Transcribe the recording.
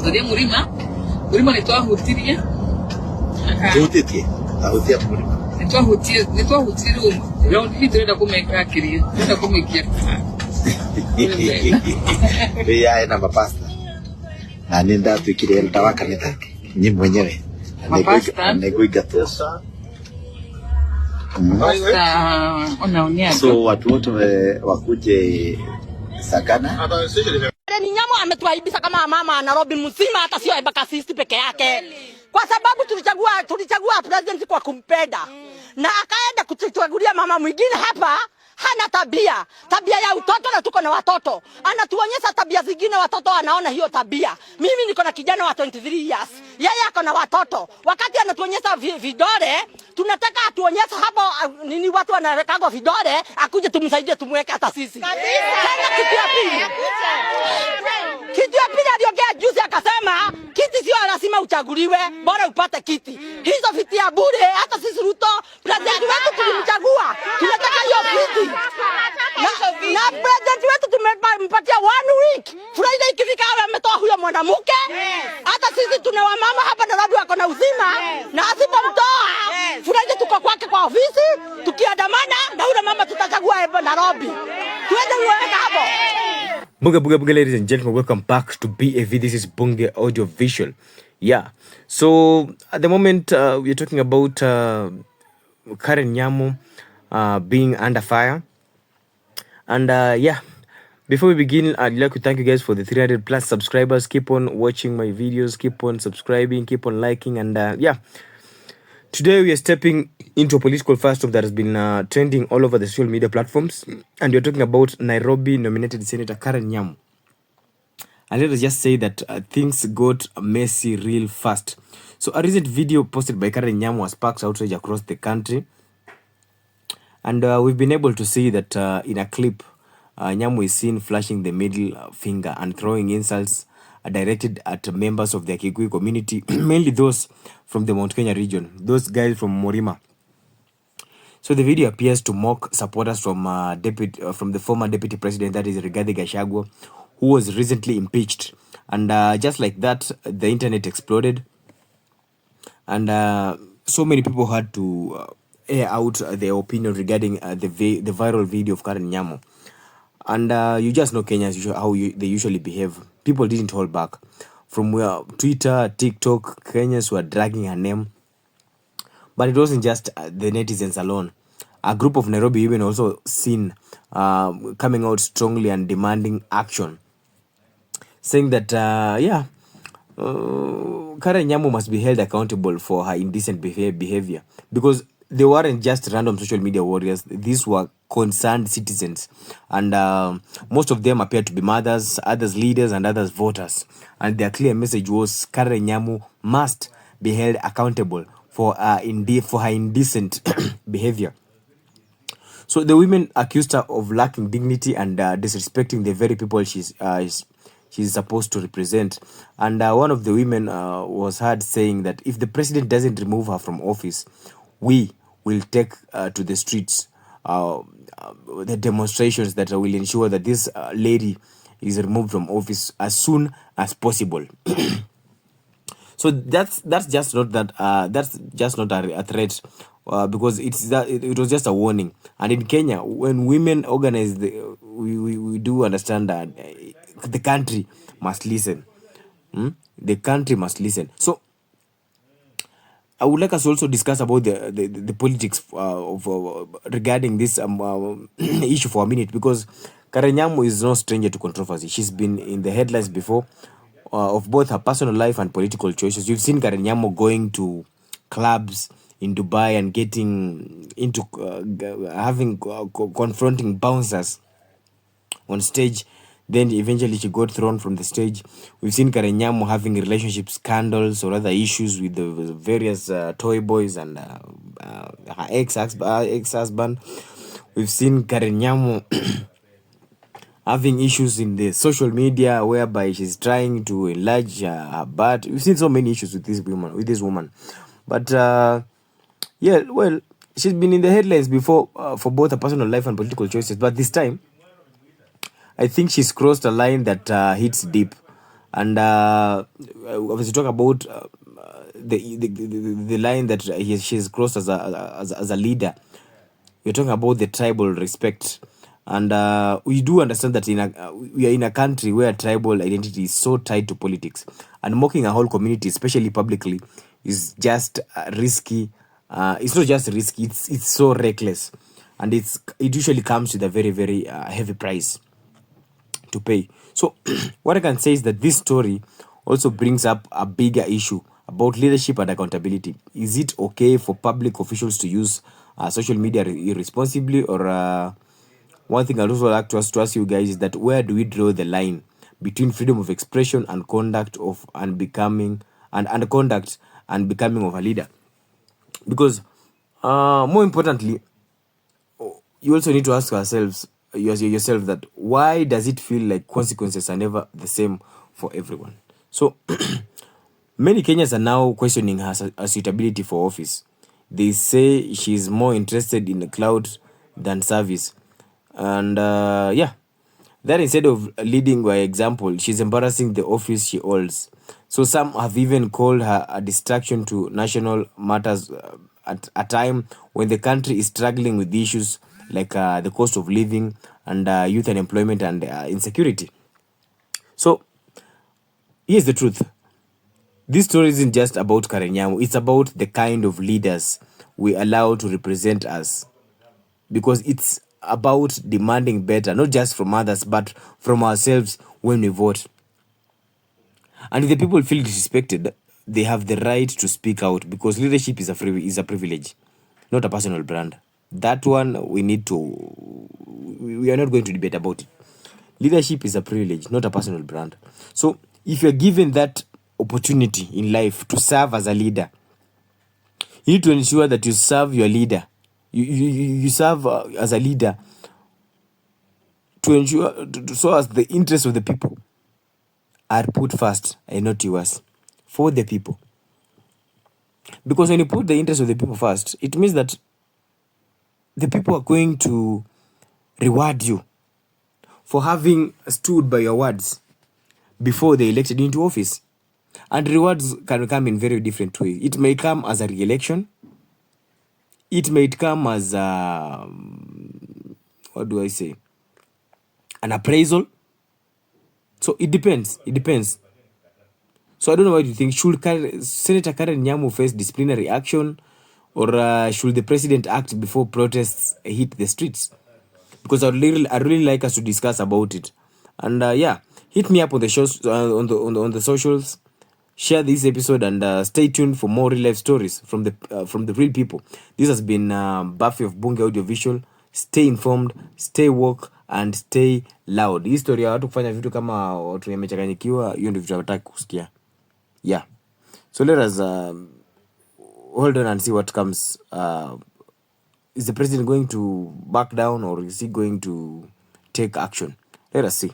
Turia Murima ni twahutirie. Tuhutitie. Tahutia Murima. Ni twahutirie Ruma. Round hii turenda kumeka akiria. Turenda kumekia. Bia ina mapasta. Na nenda tukire ndawa kanitha. Nyi mwenyewe. Negoiga tosa. So watu wote wakuje Sagana. Nyamu ametuaibisha kama mama Nairobi mzima, hata sio Embakasi peke yake. Kwa sababu tulichagua president kwa kumpenda. Na akaenda kutuchagulia mama mwingine hapa hana tabia ya utoto, na tuko na watoto. Anatuonyesha tabia zingine, watoto wanaona hiyo tabia. Mimi niko na kijana wa 23 years. Yeye ako na watoto. Wakati anatuonyesha vidole, tunataka atuonyeshe hapo nini watu wanaweka vidole, akuje tumsaidie tumweke hata sisi. Tena kitu ya pili aliongea juzi akasema kiti sio lazima uchaguliwe, bora upate kiti. Hizo viti ya bure, hata sisi Ruto president wetu tulimchagua. Tunataka hiyo viti. Na president wetu tumempatia 1 week. Friday ikifika ametoa huyo mwanamke. Hata sisi tuna wamama hapa Nairobi wako na uzima, na asipomtoa Friday tuko kwake kwa ofisi tukiandamana, na huyo mama tutachagua hapa Nairobi. Tuende uweka hapo. Bunga, ladies and gentlemen, welcome back to BAV. This is Bunga Audio Visual. Yeah, so at the moment we're talking about Karen Nyamu being under fire. And yeah, before we begin, I'd like to thank you guys for the 300 plus subscribers. Keep on watching my videos, keep on subscribing, keep on liking. And yeah, today we are stepping into a political firestorm that has been trending all over the social media platforms, and we're talking about Nairobi nominated Senator Karen Nyamu. And let us just say that things got messy real fast. So a recent video posted by Karen Nyamu has sparked outrage across the country, and we've been able to see that in a clip, Nyamu is seen flashing the middle finger and throwing insults directed at members of the Agikuyu community, mainly those from the Mount Kenya region, those guys from Murima. So the video appears to mock supporters from the former Deputy President, that is Rigathi Gachagua, who was recently impeached. And just like that, the internet exploded, and so many people had to air out their opinion regarding the viral video of Karen Nyamu. And you just know Kenyans how they usually behave. People didn't hold back. From Twitter, TikTok, Kenyans were dragging her name. But it wasn't just the netizens alone. A group of Nairobi women also seen coming out strongly and demanding action, saying that Karen Nyamu must be held accountable for her indecent behavior, because they weren't just random social media warriors. These were concerned citizens, and most of them appeared to be mothers, others leaders, and others voters. And their clear message was Karen Nyamu must be held accountable for her indecent behavior. So the women accused her of lacking dignity and disrespecting the very people she's supposed to represent. And one of the women was heard saying that if the president doesn't remove her from office, we will take to the streets the demonstrations that will ensure that this lady is removed from office as soon as possible. So that's just not a threat, because it was just a warning. And in Kenya, when women organize, we do understand that the country must listen. The country must listen. So I would like us to also discuss about the politics regarding this issue for a minute, because Karen Nyamu is no stranger to controversy. She's been in the headlines before of both her personal life and political choices. You've seen Karen Nyamu going to clubs in Dubai and getting into confronting bouncers on stage. Then eventually she got thrown from the stage. We've seen Karen Nyamu having relationship scandals or other issues with the various toy boys and her ex-husband. We've seen Karen Nyamu having issues in the social media whereby she's trying to enlarge her butt. We've seen so many issues with this woman. But yeah, well, she's been in the headlines before for both her personal life and political choices. But this time, I think she's crossed a line that hits deep. And obviously talk about the line that she's crossed as a leader. You're talking about the tribal respect. And we do understand that we are in a country where tribal identity is so tied to politics. And mocking a whole community, especially publicly, is just risky. It's not just risky, it's so reckless. And it usually comes with a very, very heavy price to pay. So what I can say is that this story also brings up a bigger issue about leadership and accountability. Is it okay for public officials to use social media irresponsibly? Or one thing I'd also like to ask you guys is that where do we draw the line between freedom of expression and conduct of and becoming and conduct and becoming of a leader? Because more importantly, you also need to ask yourself that why does it feel like consequences are never the same for everyone? So many Kenyans are now questioning her suitability for office. They say she's more interested in the cloud than service. And yeah, that instead of leading by example, she's embarrassing the office she holds. So some have even called her a distraction to national matters at a time when the country is struggling with issues like the cost of living and youth unemployment and insecurity. So here's the truth. This story isn't just about Karen Nyamu. It's about the kind of leaders we allow to represent us. Because it's about demanding better, not just from others, but from ourselves when we vote. And if the people feel disrespected, they have the right to speak out, because leadership is a privilege, not a personal brand. That one we are not going to debate about it. Leadership is a privilege, not a personal brand. So if you're given that opportunity in life to serve as a leader, you need to ensure that you serve your leader. You serve as a leader to ensure so as the interests of the people are put first and not yours, for the people. Because when you put the interests of the people first, it means that the people are going to reward you for having stood by your words before they elected you into office. And rewards can come in very different ways. It may come as a re-election. It may come as what do I say? An appraisal. So it depends. It depends. So I don't know what you think. Should Senator Karen Nyamu face disciplinary action, or should the president act before protests hit the streets? Because I really like us to discuss about it. And yeah, hit me up on the shows on the socials. Share this episode and stay tuned for more real life stories from the real people. This has been Buffy of Bunge Audiovisual. Stay informed, stay woke and stay loud. Hii story ya watu kufanya vitu kama watu wamechanganyikiwa, hiyo ndio vitu hataki kusikia. Yeah. So let us hold on and see what comes. Is the president going to back down, or is he going to take action? Let us see.